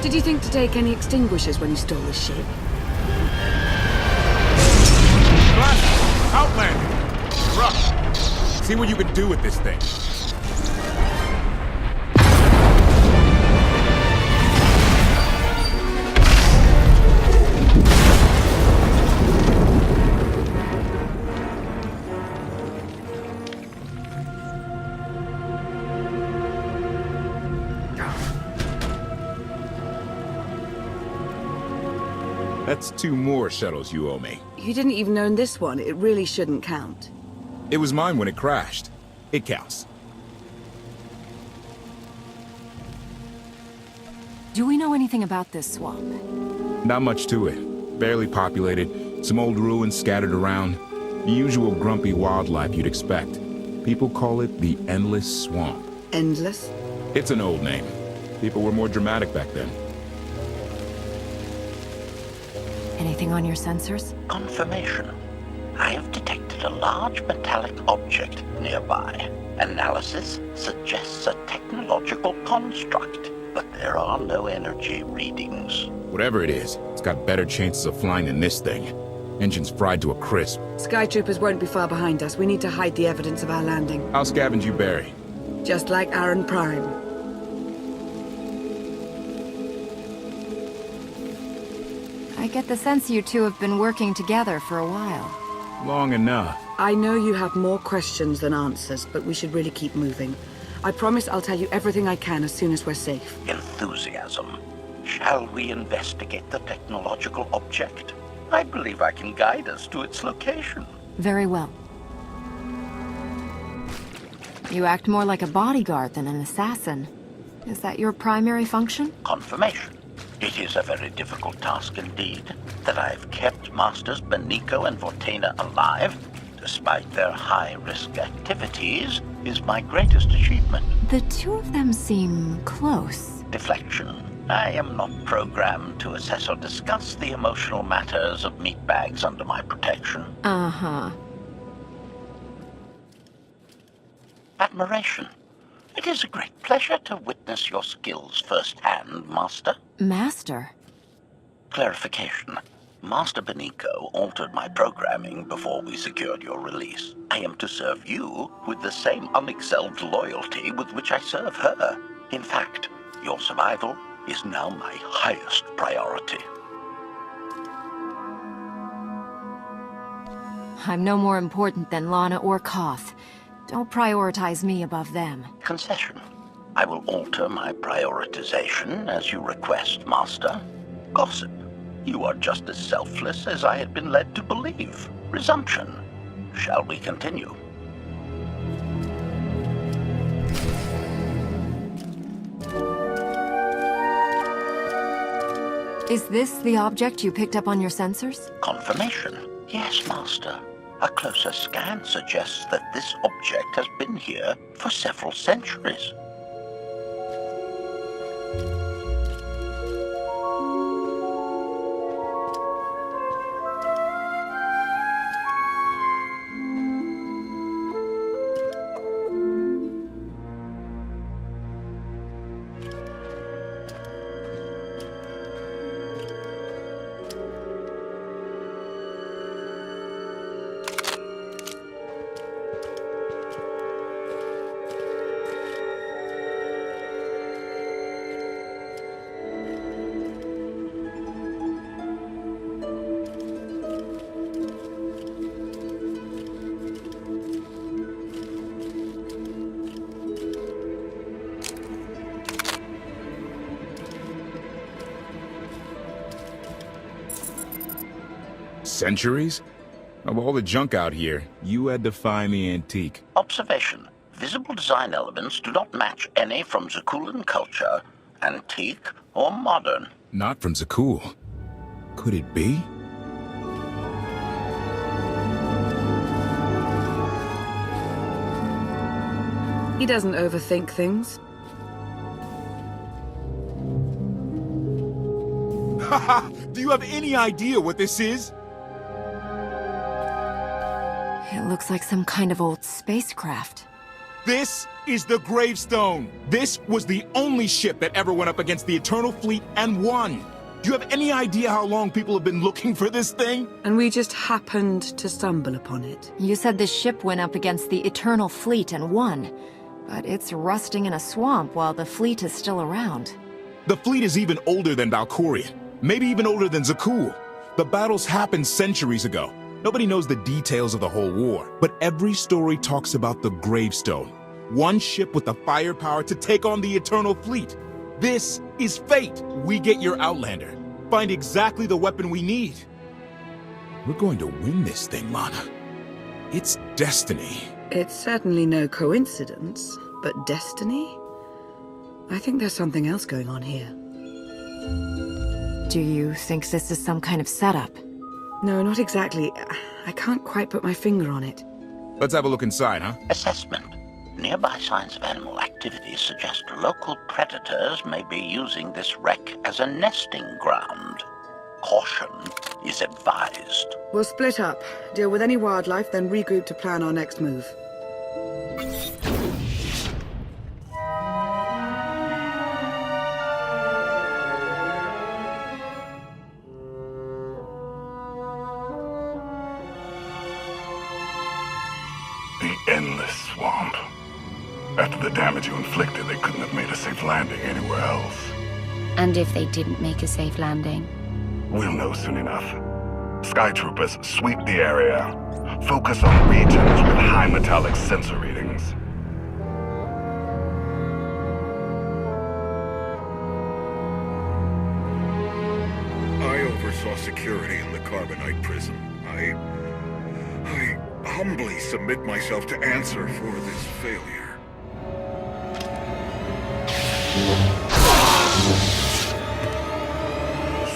Did you think to take any extinguishers when you stole the ship? Blast! Outlander! You're up. See what you can do with this thing. That's 2 more shuttles you owe me. You didn't even own this one. It really shouldn't count. It was mine when it crashed. It counts. Do we know anything about this swamp? Not much to it. Barely populated, some old ruins scattered around. The usual grumpy wildlife you'd expect. People call it the Endless Swamp. Endless? It's an old name. People were more dramatic back then. Anything on your sensors? Confirmation. I have detected a large metallic object nearby. Analysis suggests a technological construct, but there are no energy readings. Whatever it is, it's got better chances of flying than this thing. Engine's fried to a crisp. Skytroopers won't be far behind us. We need to hide the evidence of our landing. I'll scavenge you, Barry. Just like Aaron Prime. I get the sense you two have been working together for a while. Long enough. I know you have more questions than answers, but we should really keep moving. I promise I'll tell you everything I can as soon as we're safe. Enthusiasm. Shall we investigate the technological object? I believe I can guide us to its location. Very well. You act more like a bodyguard than an assassin. Is that your primary function? Confirmation. It is a very difficult task indeed. That I've kept Masters Beniko and Vortena alive, despite their high-risk activities, is my greatest achievement. The two of them seem close. Deflection. I am not programmed to assess or discuss the emotional matters of meatbags under my protection. Uh-huh. Admiration. It is a great pleasure to witness your skills firsthand, Master. Master? Clarification. Master Beniko altered my programming before we secured your release. I am to serve you with the same unexcelled loyalty with which I serve her. In fact, your survival is now my highest priority. I'm no more important than Lana or Koth. Don't prioritize me above them. Concession. I will alter my prioritization as you request, Master. Gossip. You are just as selfless as I had been led to believe. Resumption. Shall we continue? Is this the object you picked up on your sensors? Confirmation. Yes, Master. A closer scan suggests that this object has been here for several centuries. Centuries? Of all the junk out here, you had to find the antique. Observation. Visible design elements do not match any from Zakulan culture, antique or modern. Not from Zakul. Could it be? He doesn't overthink things. Haha! Do you have any idea what this is? It looks like some kind of old spacecraft. This is the gravestone. This was the only ship that ever went up against the Eternal Fleet and won. Do you have any idea how long people have been looking for this thing? And we just happened to stumble upon it. You said this ship went up against the Eternal Fleet and won. But it's rusting in a swamp while the fleet is still around. The fleet is even older than Valkorion. Maybe even older than Zakul. The battles happened centuries ago. Nobody knows the details of the whole war. But every story talks about the gravestone. One ship with the firepower to take on the Eternal Fleet. This is fate. We get your Outlander. Find exactly the weapon we need. We're going to win this thing, Lana. It's destiny. It's certainly no coincidence, but destiny? I think there's something else going on here. Do you think this is some kind of setup? No, not exactly. I can't quite put my finger on it. Let's have a look inside, huh? Assessment. Nearby signs of animal activity suggest local predators may be using this wreck as a nesting ground. Caution is advised. We'll split up, deal with any wildlife, then regroup to plan our next move. The endless swamp. After the damage you inflicted, they couldn't have made a safe landing anywhere else. And if they didn't make a safe landing? We'll know soon enough. Sky Troopers, sweep the area. Focus on regions with high metallic sensor readings. I oversaw security in the Carbonite prison. I humbly submit myself to answer for this failure.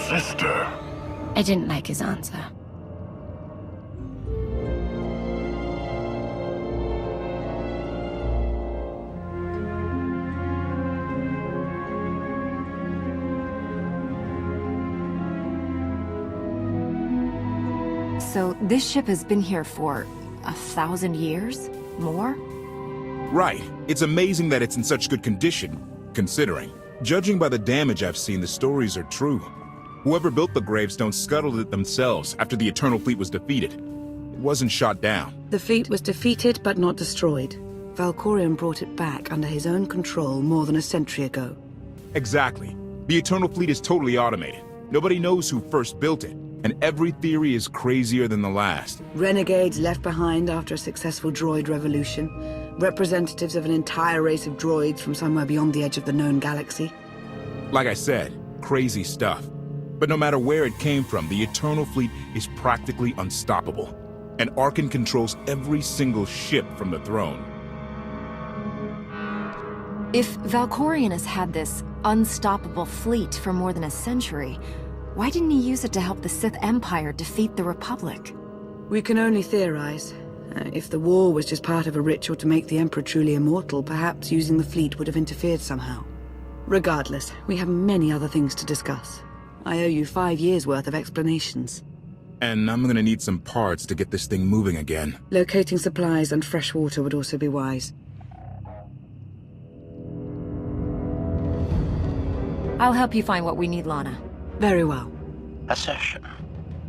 Sister. I didn't like his answer. So this ship has been here for 1,000 years? More? Right. It's amazing that it's in such good condition, considering. Judging by the damage I've seen, the stories are true. Whoever built the gravestone scuttled it themselves after the Eternal Fleet was defeated. It wasn't shot down. The fleet was defeated but not destroyed. Valkorion brought it back under his own control more than a century ago. Exactly. The Eternal Fleet is totally automated. Nobody knows who first built it, and every theory is crazier than the last. Renegades left behind after a successful droid revolution. Representatives of an entire race of droids from somewhere beyond the edge of the known galaxy. Like I said, crazy stuff. But no matter where it came from, the Eternal Fleet is practically unstoppable. And Arkan controls every single ship from the throne. If Valkorion has had this unstoppable fleet for more than a century, why didn't he use it to help the Sith Empire defeat the Republic? We can only theorize. If the war was just part of a ritual to make the Emperor truly immortal, perhaps using the fleet would have interfered somehow. Regardless, we have many other things to discuss. I owe you 5 years' worth of explanations. And I'm gonna need some parts to get this thing moving again. Locating supplies and fresh water would also be wise. I'll help you find what we need, Lana. Very well. Assertion.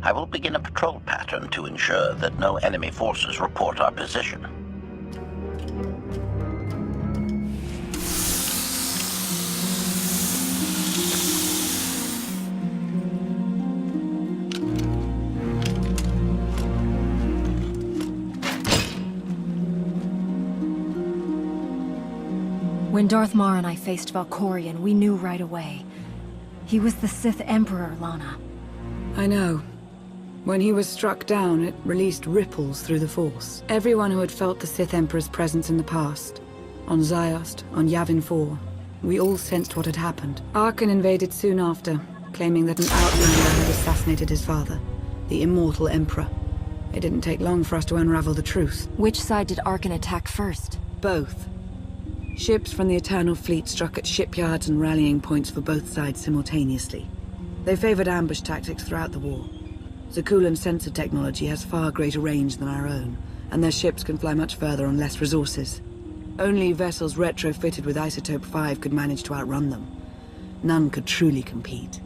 I will begin a patrol pattern to ensure that no enemy forces report our position. When Darth Mar and I faced Valkorion, we knew right away. He was the Sith Emperor, Lana. I know. When he was struck down, it released ripples through the Force. Everyone who had felt the Sith Emperor's presence in the past, on Ziost, on Yavin 4, we all sensed what had happened. Arkan invaded soon after, claiming that an outlander had assassinated his father, the immortal Emperor. It didn't take long for us to unravel the truth. Which side did Arkan attack first? Both. Ships from the Eternal Fleet struck at shipyards and rallying points for both sides simultaneously. They favored ambush tactics throughout the war. Zakulan's sensor technology has far greater range than our own, and their ships can fly much further on less resources. Only vessels retrofitted with Isotope 5 could manage to outrun them. None could truly compete.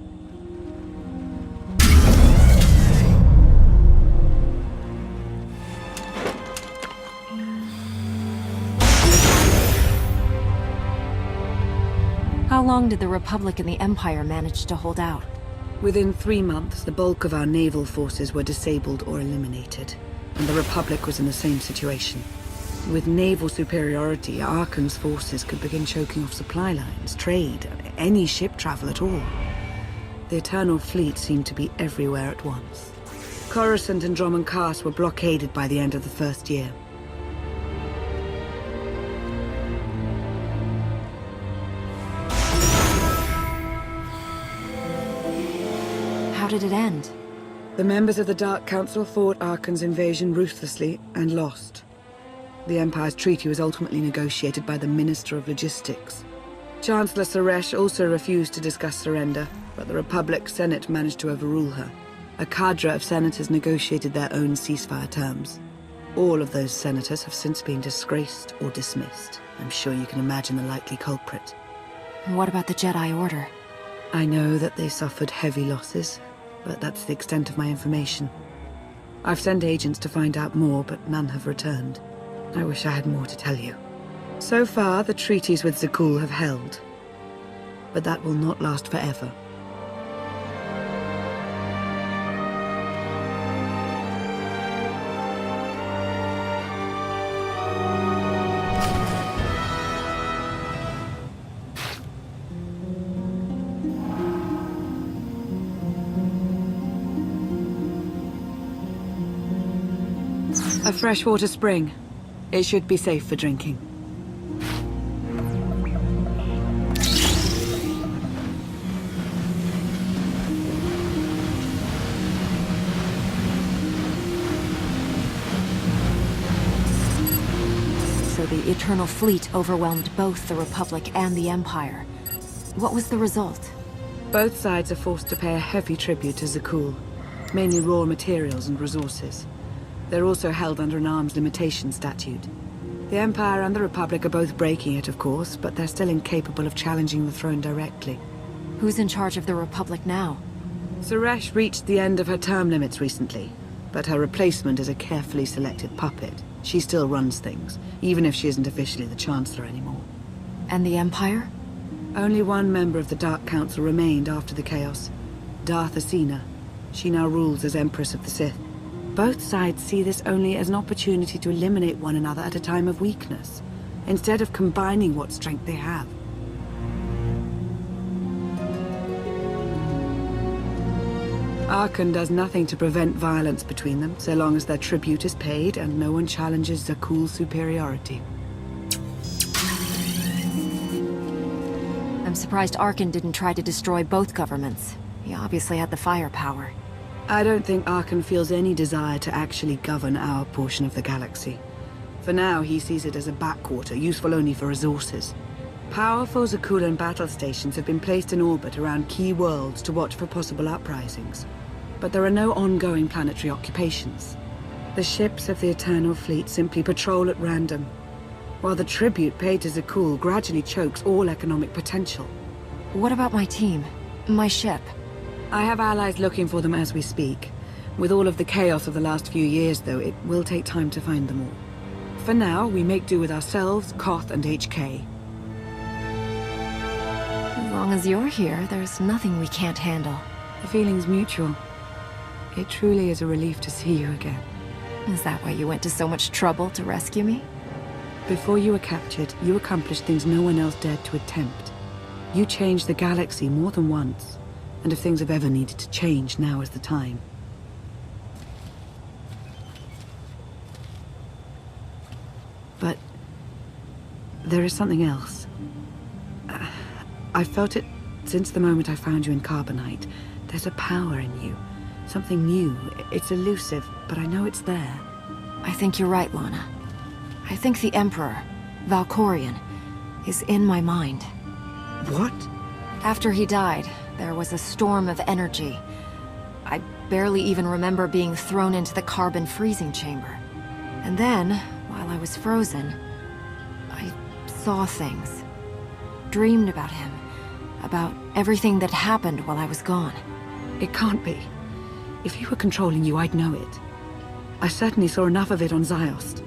How long did the Republic and the Empire manage to hold out? Within 3 months, the bulk of our naval forces were disabled or eliminated, and the Republic was in the same situation. With naval superiority, Arkan's forces could begin choking off supply lines, trade, any ship travel at all. The Eternal Fleet seemed to be everywhere at once. Coruscant and Drummond Cast were blockaded by the end of the first year. How did it end? The members of the Dark Council fought Arkan's invasion ruthlessly and lost. The Empire's treaty was ultimately negotiated by the Minister of Logistics. Chancellor Suresh also refused to discuss surrender, but the Republic Senate managed to overrule her. A cadre of senators negotiated their own ceasefire terms. All of those senators have since been disgraced or dismissed. I'm sure you can imagine the likely culprit. What about the Jedi Order? I know that they suffered heavy losses, but that's the extent of my information. I've sent agents to find out more, but none have returned. I wish I had more to tell you. So far, the treaties with Zakul have held, but that will not last forever. A freshwater spring. It should be safe for drinking. So the Eternal Fleet overwhelmed both the Republic and the Empire. What was the result? Both sides are forced to pay a heavy tribute to Zakul, mainly raw materials and resources. They're also held under an arms limitation statute. The Empire and the Republic are both breaking it, of course, but they're still incapable of challenging the throne directly. Who's in charge of the Republic now? Suresh reached the end of her term limits recently, but her replacement is a carefully selected puppet. She still runs things, even if she isn't officially the Chancellor anymore. And the Empire? Only one member of the Dark Council remained after the chaos. Darth Asina. She now rules as Empress of the Sith. Both sides see this only as an opportunity to eliminate one another at a time of weakness, instead of combining what strength they have. Arkan does nothing to prevent violence between them, so long as their tribute is paid and no one challenges Zakul's superiority. I'm surprised Arkan didn't try to destroy both governments. He obviously had the firepower. I don't think Arkan feels any desire to actually govern our portion of the galaxy. For now, he sees it as a backwater, useful only for resources. Powerful Zakulan battle stations have been placed in orbit around key worlds to watch for possible uprisings. But there are no ongoing planetary occupations. The ships of the Eternal Fleet simply patrol at random, while the tribute paid to Zakul gradually chokes all economic potential. What about my team? My ship? I have allies looking for them as we speak. With all of the chaos of the last few years, though, it will take time to find them all. For now, we make do with ourselves, Koth, and HK. As long as you're here, there's nothing we can't handle. The feeling's mutual. It truly is a relief to see you again. Is that why you went to so much trouble to rescue me? Before you were captured, you accomplished things no one else dared to attempt. You changed the galaxy more than once. And if things have ever needed to change, now is the time. But there is something else. I've felt it since the moment I found you in Carbonite. There's a power in you. Something new. It's elusive, but I know it's there. I think you're right, Lana. I think the Emperor, Valkorion, is in my mind. What? After he died, there was a storm of energy. I barely even remember being thrown into the carbon freezing chamber. And then, while I was frozen, I saw things. Dreamed about him. About everything that happened while I was gone. It can't be. If he were controlling you, I'd know it. I certainly saw enough of it on Ziost.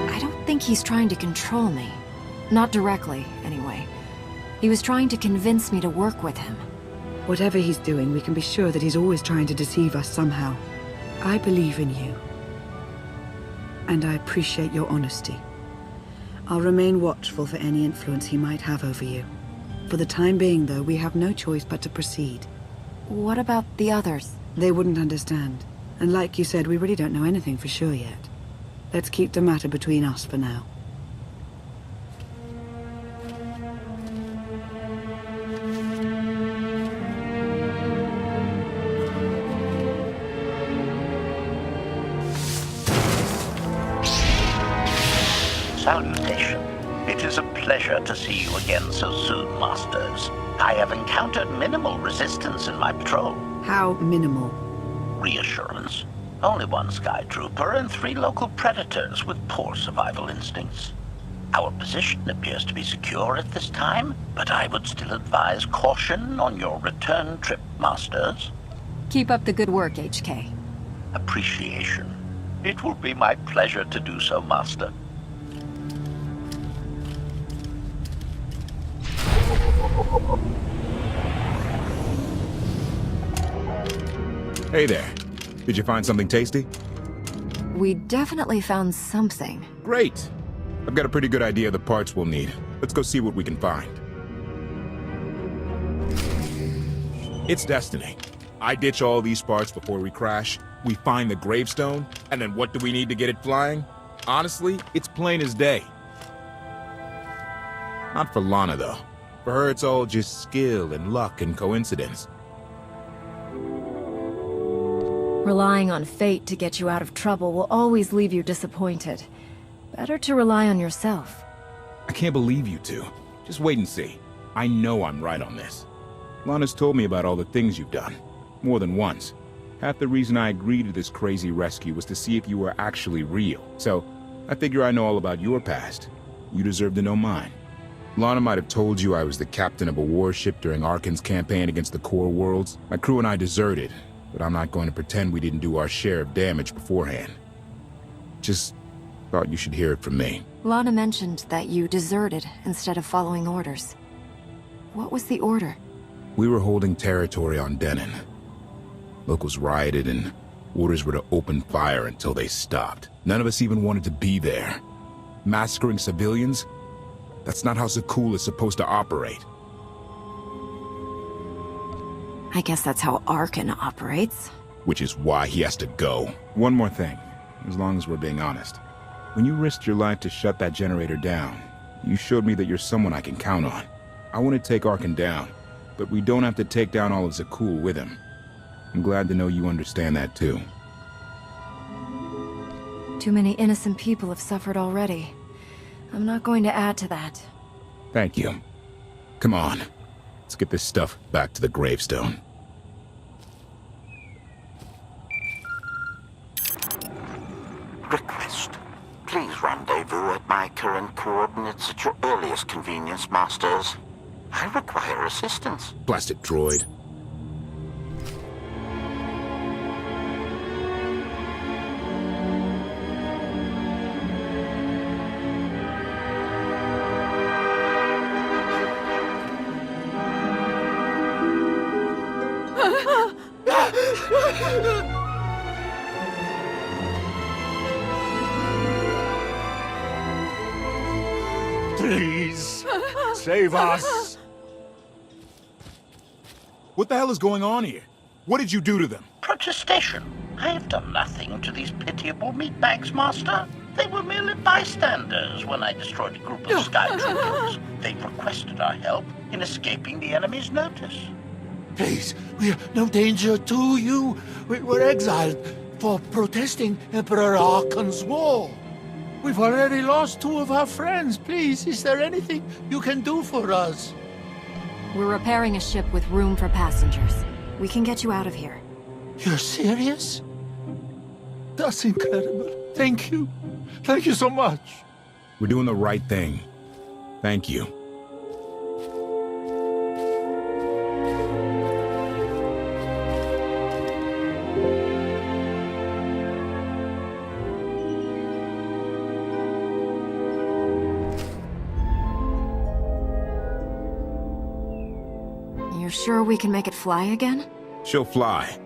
I don't think he's trying to control me. Not directly, anyway. He was trying to convince me to work with him. Whatever he's doing, we can be sure that he's always trying to deceive us somehow. I believe in you. And I appreciate your honesty. I'll remain watchful for any influence he might have over you. For the time being, though, we have no choice but to proceed. What about the others? They wouldn't understand. And like you said, we really don't know anything for sure yet. Let's keep the matter between us for now. Salutation. It is a pleasure to see you again so soon, Masters. I have encountered minimal resistance in my patrol. How minimal? Reassurance. Only one Sky Trooper and 3 local predators with poor survival instincts. Our position appears to be secure at this time, but I would still advise caution on your return trip, Masters. Keep up the good work, HK. Appreciation. It will be my pleasure to do so, Master. Hey there. Did you find something tasty? We definitely found something. Great. I've got a pretty good idea of the parts we'll need. Let's go see what we can find. It's destiny. I ditch all these parts before we crash. We find the gravestone, and then what do we need to get it flying? Honestly, it's plain as day. Not for Lana, though. For her, it's all just skill and luck and coincidence. Relying on fate to get you out of trouble will always leave you disappointed. Better to rely on yourself. I can't believe you two. Just wait and see. I know I'm right on this. Lana's told me about all the things you've done. More than once. Half the reason I agreed to this crazy rescue was to see if you were actually real. So, I figure I know all about your past. You deserve to know mine. Lana might have told you I was the captain of a warship during Arkan's campaign against the Core Worlds. My crew and I deserted, but I'm not going to pretend we didn't do our share of damage beforehand. Just thought you should hear it from me. Lana mentioned that you deserted instead of following orders. What was the order? We were holding territory on Denon. Locals rioted and orders were to open fire until they stopped. None of us even wanted to be there. Massacring civilians? That's not how Zakul is supposed to operate. I guess that's how Arkan operates. Which is why he has to go. One more thing, as long as we're being honest. When you risked your life to shut that generator down, you showed me that you're someone I can count on. I want to take Arkan down, but we don't have to take down all of Zakul with him. I'm glad to know you understand that too. Too many innocent people have suffered already. I'm not going to add to that. Thank you. Come on. Let's get this stuff back to the gravestone. Request. Please rendezvous at my current coordinates at your earliest convenience, Masters. I require assistance. Plastic droid. Please, save us. What the hell is going on here? What did you do to them? Protestation. I have done nothing to these pitiable meatbags, Master. They were merely bystanders when I destroyed a group of Sky Troopers. They requested our help in escaping the enemy's notice. Please, we're no danger to you. We were exiled for protesting Emperor Arkan's war. We've already lost 2 of our friends. Please, is there anything you can do for us? We're repairing a ship with room for passengers. We can get you out of here. You're serious? That's incredible. Thank you. Thank you so much. We're doing the right thing. Thank you. You're sure we can make it fly again? She'll fly.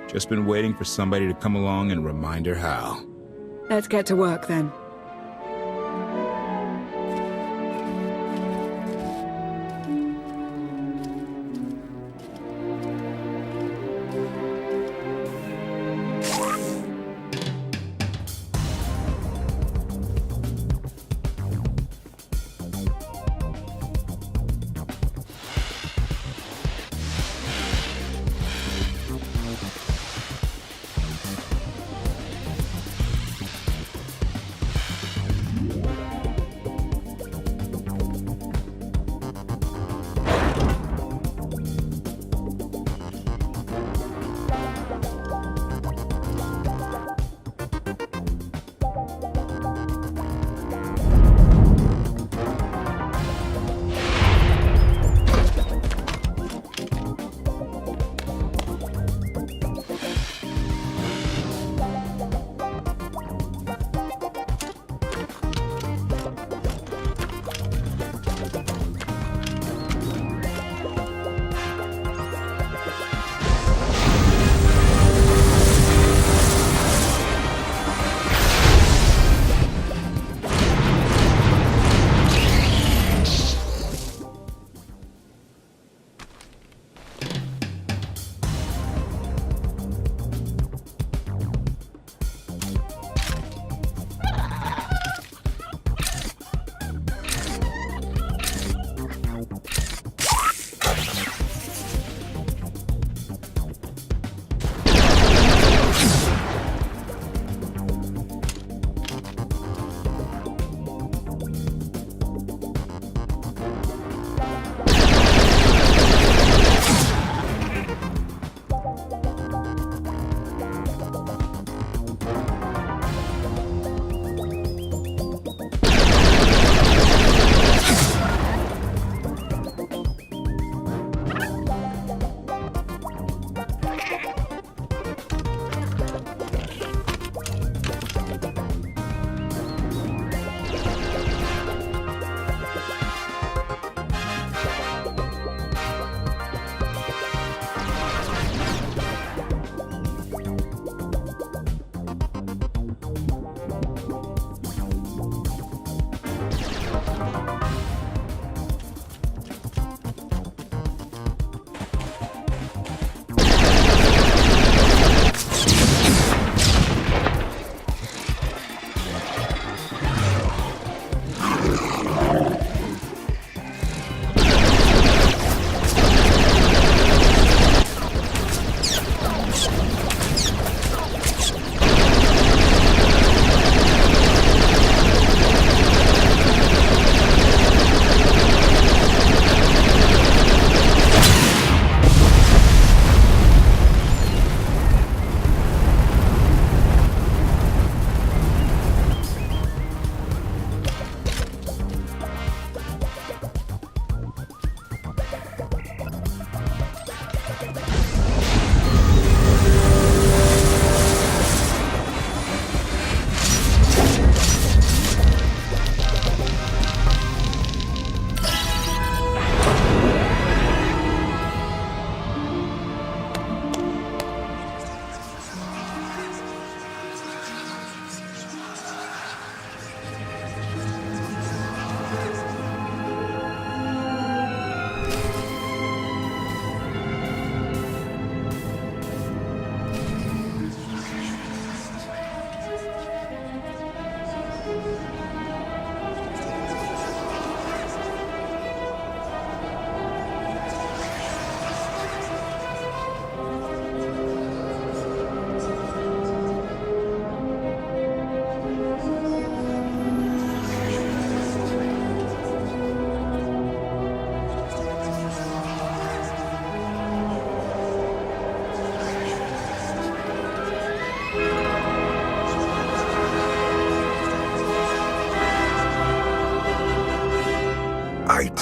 Just been waiting for somebody to come along and remind her how. Let's get to work then.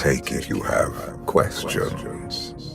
take it you have questions.